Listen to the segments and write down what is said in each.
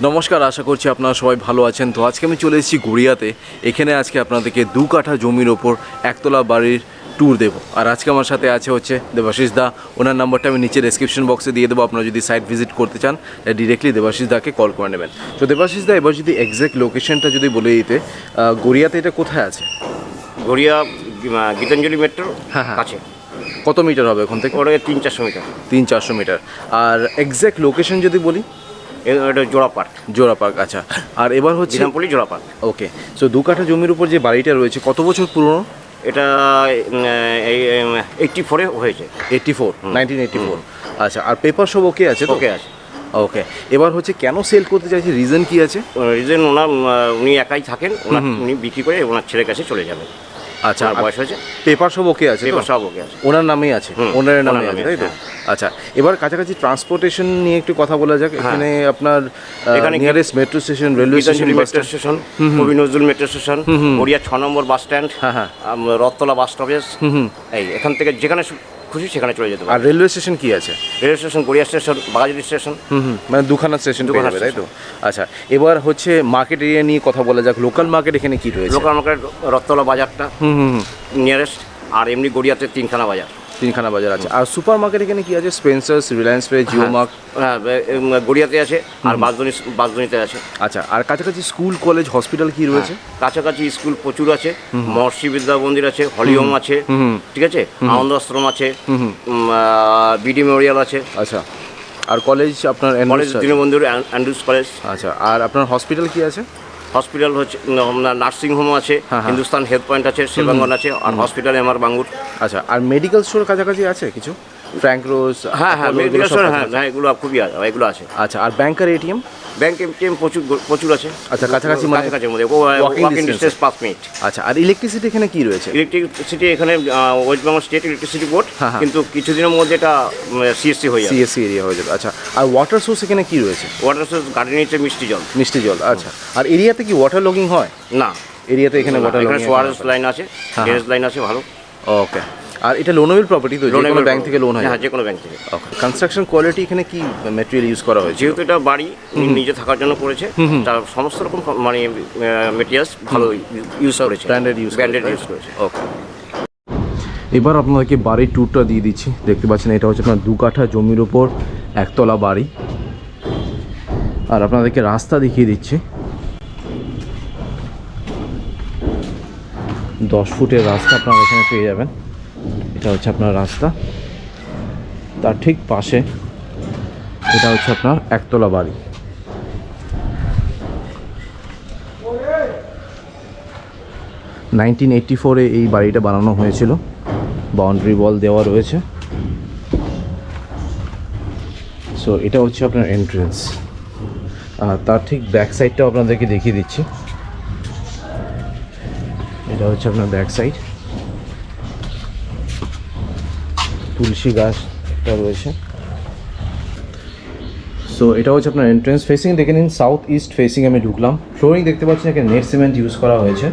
নমস্কার, আশা করছি আপনারা সবাই ভালো আছেন। তো আজকে আমি চলে এসেছি গড়িয়াতে। এখানে আজকে আপনাদেরকে 2 কাঠা জমির ওপর একতলা বাড়ির ট্যুর দেবো। আর আজকে আমার সাথে আছে হচ্ছে দেবাশিস দা। ওনার নাম্বারটা আমি নিচে ডেসক্রিপশন বক্সে দিয়ে দেবো। আপনারা যদি সাইট ভিজিট করতে চান ডিরেক্টলি দেবাশিস দাকে কল করে নেবেন। তো দেবাশিস দা, এবার যদি এক্স্যাক্ট লোকেশনটা যদি বলে দিতে, গড়িয়াতে এটা কোথায় আছে? গড়িয়া গীতাঞ্জলি মেট্রো হ্যাঁ। কাছে। কত মিটার হবে ওখান থেকে? ওটা 300-400 মিটার। 300-400 মিটার। আর এক্স্যাক্ট লোকেশন যদি বলি? এটা জোড়া পার্ক। জোড়া পার্ক, আচ্ছা। আর এবার হচ্ছে বিধানপল্লী জোড়া পার্ক। ওকে। সো 2 কাঠা জমির উপর যে বাড়িটা রয়েছে কত বছর পুরনো? এটা 84-এ হয়েছে। 1984। আচ্ছা। আর পেপার সব ওকে আছে তো? ওকে আছে। ওকে। এবার হচ্ছে কেন সেল করতে চাইছে, রিজন কি আছে? রিজন উনি একাই থাকেন, উনি বিক্রি করে ওনার ছেলের কাছে চলে যাবেন। আচ্ছা, বয়স হয়েছে। পেপার সব ওকে আছে? পেপার সব ওকে আছে, ওনার নামেই আছে, ওনারের নামে আছে, তাই তো? হ্যাঁ। আচ্ছা, এবার কাছাকাছি ট্রান্সপোর্টেশন নিয়ে একটু কথা বলা যাক। এখানে আপনার nearest metro station, railway station, metro station, Kabi Nazrul metro station, Garia 6 number bus stand, Rathtala bus stoppage, এই এখান থেকে যেখানে খুশি সেখানে চলে যেতে পারে। আর রেলওয়ে স্টেশন কি আছে? Railway station Garia station, Baghajuri station, মানে দুখানা স্টেশন পেয়ে যাবে, তাই তো? আচ্ছা, এবার হচ্ছে মার্কেট এরিয়া নিয়ে কথা বলা যাক। লোকাল মার্কেট এখানে কি রয়েছে? লোকাল মার্কেট রথতলা বাজারটা নিয়ারেস্ট, আর এমনি গড়িয়াতে 3খানা বাজার। 3খানা বাজার আছে। আর সুপার মার্কেট এখানে কি আছে? Spencer's, Reliance fresh, Jio mart. হ্যাঁ, গড়িয়াতে আছে আর বাগদনিতে আছে। আচ্ছা, আর কাছাকাছি স্কুল, কলেজ, হসপিটাল কি রয়েছে? কাছাকাছি স্কুল প্রচুর আছে, মহর্ষি বিদ্যা মন্দির আছে, হলিওম আছে, ঠিক আছে, আনন্দ আশ্রম আছে, বিডি মেমোরিয়াল আছে। আচ্ছা। আর কলেজ আপনার? College Dinabandhu Andrews college. আচ্ছা। আর আপনার হসপিটাল কি আছে? হসপিটাল হচ্ছে নার্সিংহোম আছে, হিন্দুস্তান হেলথ পয়েন্ট আছে, সেবাঙ্গন আছে, আর হসপিটাল এমআর বাঙ্গুর। আচ্ছা। আর মেডিকেল স্টোর কাছাকাছি আছে কিছু? ফ্র্যাঙ্ক রোজ? হ্যাঁ, মেডিকেল স্টোর, হ্যাঁ, এগুলো খুবই এগুলো আছে। আচ্ছা। আর ব্যাংকার এটিএম? ব্যাংক এটিএম প্রচুর আছে। আচ্ছা, কাছাকাছি মধ্যে ওয়াকিং ডিস্টেন্স 5 মিনিট। আচ্ছা। আর ইলেকট্রিসিটি এখানে কি রয়েছে? ইলেকট্রিসিটি এখানে West Bengal state electricity board, কিন্তু কিছুদিনের মধ্যে এটা সিএসসি হয়ে যাবে, সিএসসি এরিয়া হয়ে যাবে। আচ্ছা। আর ওয়াটার সোর্স এখানে কি রয়েছে? ওয়াটার সোর্স গার্ডেন নিচে মিষ্টি জল। আচ্ছা। আর এরিয়াতে কি ওয়াটার লগিং হয়? না, এরিয়াতে এখানে ওয়াটার লগিং, সোয়ারেজ লাইন আছে, ড্রেনেজ লাইন আছে, ভালো। ওকে। আর এটা লোনেবল প্রপার্টি তো? যে কোনো ব্যাংক থেকে লোন হয়? হ্যাঁ, যে কোনো ব্যাংক থেকে। ওকে। কনস্ট্রাকশন কোয়ালিটি এখানে কি ম্যাটেরিয়াল ইউজ করা হয়েছে? যেহেতু এটা বাড়ি নিজে থাকার জন্য করেছে, তার সমস্ত রকম মানে মেটেরিয়ালস ভালো ইউজ করেছে, ব্র্যান্ডেড ইউজ করেছে। ওকে। এবার আপনাদেরকে বাড়ির ট্যুরটা দিয়ে দিচ্ছি। দেখতে পাচ্ছেন এটা হচ্ছে আপনার 2 কাঠা জমির ওপর একতলা বাড়ি। আর আপনাদেরকে রাস্তা দেখিয়ে দিচ্ছি। 10 ফুটের রাস্তা আপনারা এখানে পেয়ে যাবেন। এটা হচ্ছে আপনার রাস্তা, তার ঠিক পাশে এটা হচ্ছে আপনার একতলা বাড়ি। নাইনটিন 1984-এ এই বাড়িটা বানানো হয়েছিল। বাউন্ডারি ওয়াল দেওয়া রয়েছে। সো এটা হচ্ছে আপনার এন্ট্রেন্স। আর তার ঠিক ব্যাক সাইডটাও আপনাদেরকে দেখিয়ে দিচ্ছি। এটা হচ্ছে আপনার ব্যাক সাইড। তুলসী গাছ একটা রয়েছে। সো এটা হচ্ছে আপনার এন্ট্রেন্স। ফেসিং দেখে নিন, সাউথ ইস্ট ফেসিং আমি ঢুকলাম। ফ্লোরিং দেখতে পাচ্ছেন এখানে নেট সিমেন্ট ইউজ করা হয়েছে।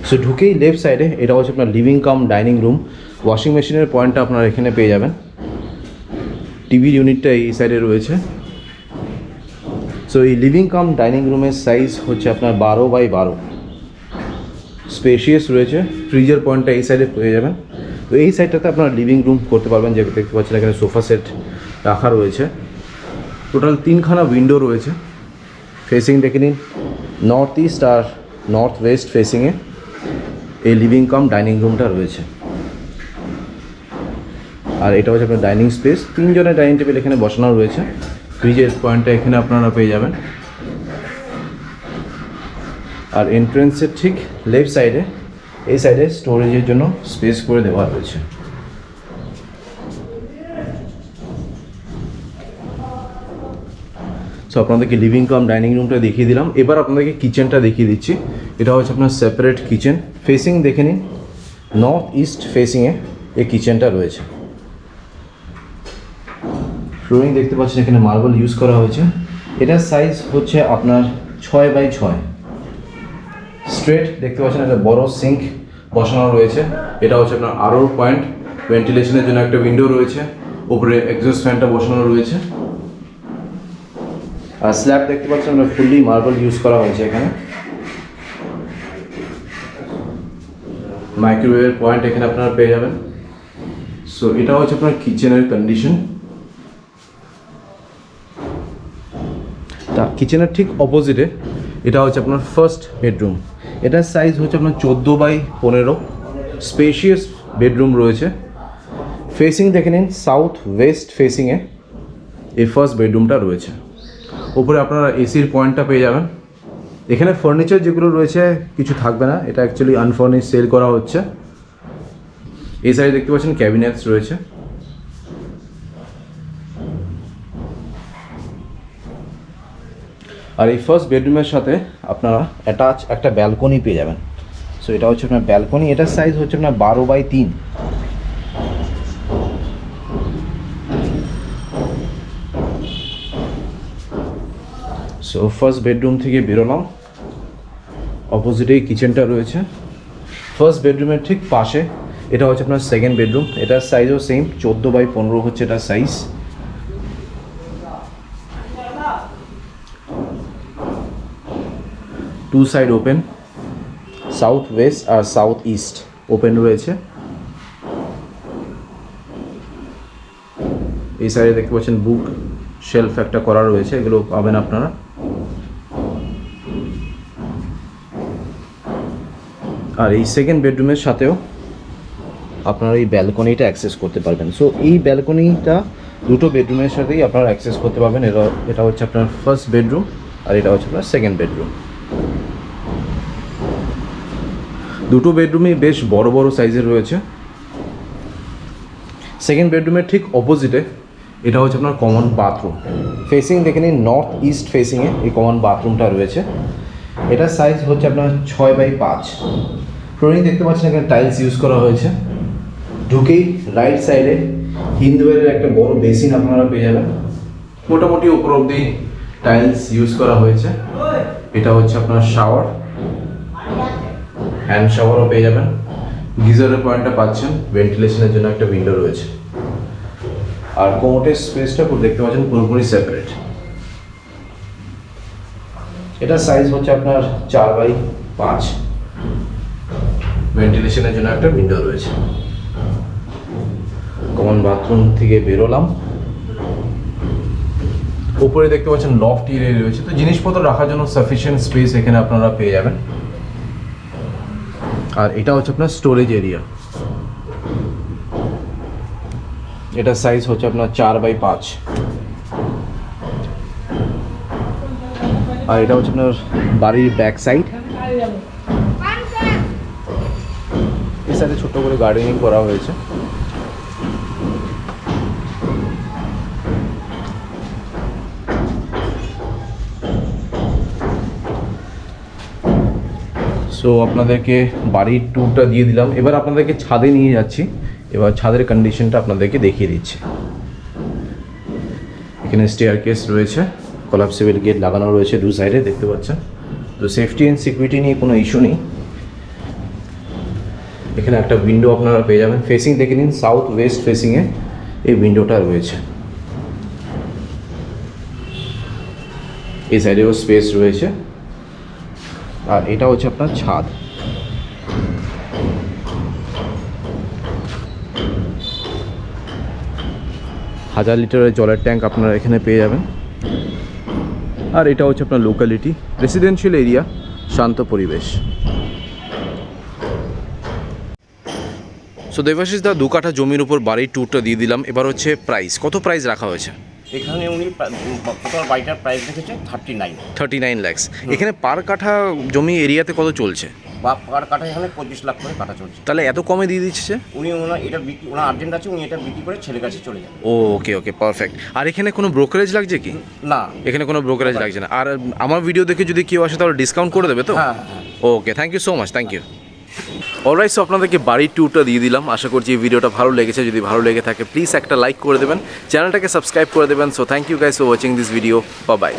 সো ঢুকেই লেফট সাইডে এটা হচ্ছে আপনার living cum dining room. Washing মেশিনের পয়েন্টটা আপনারা এখানে পেয়ে যাবেন। টিভি ইউনিটটা এই সাইডে রয়েছে। সো এই লিভিং কাম ডাইনিং রুমের সাইজ হচ্ছে আপনার 12x12। স্পেশিয়াস রয়েছে। ফ্রিজের পয়েন্টটা এই সাইডে পেয়ে যাবেন। তো এই সাইডটাতে আপনারা লিভিং রুম করতে পারবেন। যে দেখতে পাচ্ছেন এখানে সোফা সেট রাখা রয়েছে। টোটাল 3খানা উইন্ডো রয়েছে। ফেসিং দেখে নিন, নর্থ ইস্ট আর নর্থ ওয়েস্ট ফেসিংয়ে এই লিভিং কাম ডাইনিং রুমটা রয়েছে। আর এটা হচ্ছে আপনার ডাইনিং স্পেস। 3 জনের ডাইনিং টেবিল এখানে বসানো রয়েছে। ফ্রিজের পয়েন্টটা এখানে আপনারা পেয়ে যাবেন। আর এন্ট্রেন্সের ঠিক লেফট সাইডে এই সাইডে স্টোরেজের জন্য স্পেস করে দেওয়া রয়েছে। সো আপনাদেরকে লিভিং কাম ডাইনিং রুমটা দেখিয়ে দিলাম। এবার আপনাদেরকে কিচেনটা দেখিয়ে দিচ্ছি। এটা হচ্ছে আপনার সেপারেট কিচেন। ফেসিং দেখে নিন, নর্থ ইস্ট ফেসিংয়ে এই কিচেনটা রয়েছে। ফ্লোরিং দেখতে পাচ্ছেন এখানে মার্বেল ইউজ করা হয়েছে। এটার সাইজ হচ্ছে আপনার 6x6। স্ট্রেট দেখতে পাচ্ছেন একটা বড় সিঙ্ক বসানো রয়েছে। এটা হচ্ছে আপনার আরও পয়েন্ট। ভেন্টিলেশনের জন্য একটা উইন্ডো রয়েছে। উপরে এক্সস্ট ফ্যানটা বসানো রয়েছে। আর স্ল্যাব দেখতে পাচ্ছেন আমরা ফুললি মার্বেল ইউজ করা হয়েছে এখানে। মাইক্রোওয়েভের পয়েন্ট এখানে আপনারা পেয়ে যাবেন। সো এটা হচ্ছে আপনার কিচেনের কন্ডিশন। তা কিচেনের ঠিক অপোজিটে এটা হচ্ছে আপনার ফার্স্ট বেডরুম। এটার সাইজ হচ্ছে আপনার 14x15, স্পেশিয়াস বেডরুম রয়েছে। ফেসিং দেখে নিন সাউথ ওয়েস্ট ফেসিংয়ে এই ফার্স্ট বেডরুমটা রয়েছে। উপরে আপনারা এসির পয়েন্টটা পেয়ে যাবেন। এখানে ফার্নিচার যেগুলো রয়েছে কিছু থাকবে না, এটা অ্যাকচুয়ালি আনফার্নিশ সেল করা হচ্ছে। এই সাইডে দেখতে পাচ্ছেন ক্যাবিনেটস রয়েছে। আর এই ফার্স্ট বেডরুমের সাথে আপনারা অ্যাটাচ একটা ব্যালকনি পেয়ে যাবেন। সো এটা হচ্ছে আপনার ব্যালকনি। এটার সাইজ হচ্ছে আপনার 12x3। সো ফার্স্ট বেডরুম থেকে বেরোলাম, অপোজিটেই কিচেনটা রয়েছে। ফার্স্ট বেডরুমের ঠিক পাশে এটা হচ্ছে আপনার সেকেন্ড বেডরুম। এটার সাইজও সেম 14x15 হচ্ছে এটার size. Two side open, south west আর সাউথ ইস্ট ওপেন রয়েছে। এই সাইডে দেখতে পাচ্ছেন বুক শেলফ একটা করা রয়েছে, এগুলো পাবেন আপনারা। আর এই সেকেন্ড বেডরুমের সাথেও আপনারা এই ব্যালকনিটা অ্যাক্সেস করতে পারবেন। সো এই ব্যালকনিটা দুটো বেডরুমের সাথেই আপনারা অ্যাক্সেস করতে পারবেন। এটা হচ্ছে আপনার ফার্স্ট বেডরুম আর এটা হচ্ছে আপনার সেকেন্ড বেডরুম। দুটো বেডরুমই বেশ বড় বড় সাইজের রয়েছে। সেকেন্ড বেডরুমের ঠিক অপোজিটে এটা হচ্ছে আপনার কমন বাথরুম। ফেসিং দেখে নিন নর্থ ইস্ট ফেসিংয়ে এই কমন বাথরুমটা রয়েছে। এটার সাইজ হচ্ছে আপনার 6x5। ফ্লোরিং দেখতে পাচ্ছেন এখানে টাইলস ইউজ করা হয়েছে। ঢুকেই রাইট সাইডে হিন্দুয়ের একটা বড় বেসিন আপনারা পেয়ে যাবেন। মোটামুটি উপর অব্দি টাইলস ইউজ করা হয়েছে। এটা হচ্ছে আপনার শাওয়ার, হ্যান্ড শাওয়ারও পেয়ে যাবেন। গিজারের পয়েন্টটা পাচ্ছেন, ভেন্টিলেশনের জন্য একটা উইন্ডো রয়েছে। আর কোমোটের স্পেসটা দেখতে পাচ্ছেন পুরোপুরি সেপারেট। এটার সাইজ হচ্ছে আপনার 4x5। ভেন্টিলেশনের জন্য একটা উইন্ডো রয়েছে। কমন বাথরুম থেকে বেরোলাম, উপরে দেখতে পাচ্ছেন লফট এরিয়া রয়েছে। তো জিনিসপত্র রাখার জন্য সাফিসিয়েন্ট স্পেস এখানে আপনারা পেয়ে যাবেন। আর এটা হচ্ছে আপনার স্টোরেজ এরিয়া। এটার সাইজ হচ্ছে আপনার 4x5। আর এটা হচ্ছে আপনার বাড়ির ব্যাক সাইড। এই সাইডে ছোট্ট করে গার্ডেনিং করা হয়েছে। সো আপনাদেরকে বাড়ির ট্যুরটা দিয়ে দিলাম। এবার আপনাদেরকে ছাদে নিয়ে যাচ্ছি। এবার ছাদের কন্ডিশনটা আপনাদেরকে দেখিয়ে দিচ্ছি। এখানে স্টেয়ারকেস রয়েছে, কোলাপসেবল গেট লাগানো রয়েছে দু সাইডে দেখতে পাচ্ছেন। তো সেফটি অ্যান্ড সিকিউরিটি নিয়ে কোনো ইস্যু নেই। এখানে একটা উইন্ডো আপনারা পেয়ে যাবেন। ফেসিং দেখে নিন সাউথ ওয়েস্ট ফেসিংয়ে এই উইন্ডোটা রয়েছে। এই সাইডেও স্পেস রয়েছে। আর এটা হচ্ছে আপনার ছাদ। 1000 লিটারের জলের ট্যাঙ্ক আপনারা এখানে পেয়ে যাবেন। আর এটা হচ্ছে আপনার লোকালিটি, রেসিডেন্সিয়াল এরিয়া, শান্ত পরিবেশ। সো দেবাশিস দা 2 কাঠা জমির উপর বাড়ির ট্যুরটা দিয়ে দিলাম। এবার হচ্ছে প্রাইস, কত প্রাইস রাখা হয়েছে? এখানে উনি টোটাল বাড়িটার প্রাইস রেখেছে 39 লাখস। এখানে পার কাঠা জমি এরিয়াতে কত চলছে? বা পার কাঠা এখানে 25 লাখ করে কাঠা চলছে। তাহলে এত কমে দিয়ে দিচ্ছে? উনি এটা বিক্রি, ওনার আর্জেন্ট আছে, উনি এটা বিক্রি করে ছেলের কাছে চলে যান। ওকে ওকে পারফেক্ট। আর এখানে কোনো ব্রোকারেজ লাগছে কি? না, এখানে কোনো ব্রোকারেজ লাগছে না। আর আমার ভিডিও দেখে যদি কেউ আসে তাহলে ডিসকাউন্ট করে দেবে তো? হ্যাঁ। Okay, thank you so much, thank you. Alright, so আপনাদেরকে বাড়ির ট্যুরটা দিয়ে দিলাম। আশা করছি এই ভিডিওটা ভালো লেগেছে। যদি ভালো লেগে থাকে প্লিজ একটা লাইক করে দেবেন, চ্যানেলটাকে সাবস্ক্রাইব করে দেবেন। So thank you guys for watching this video. Bye by.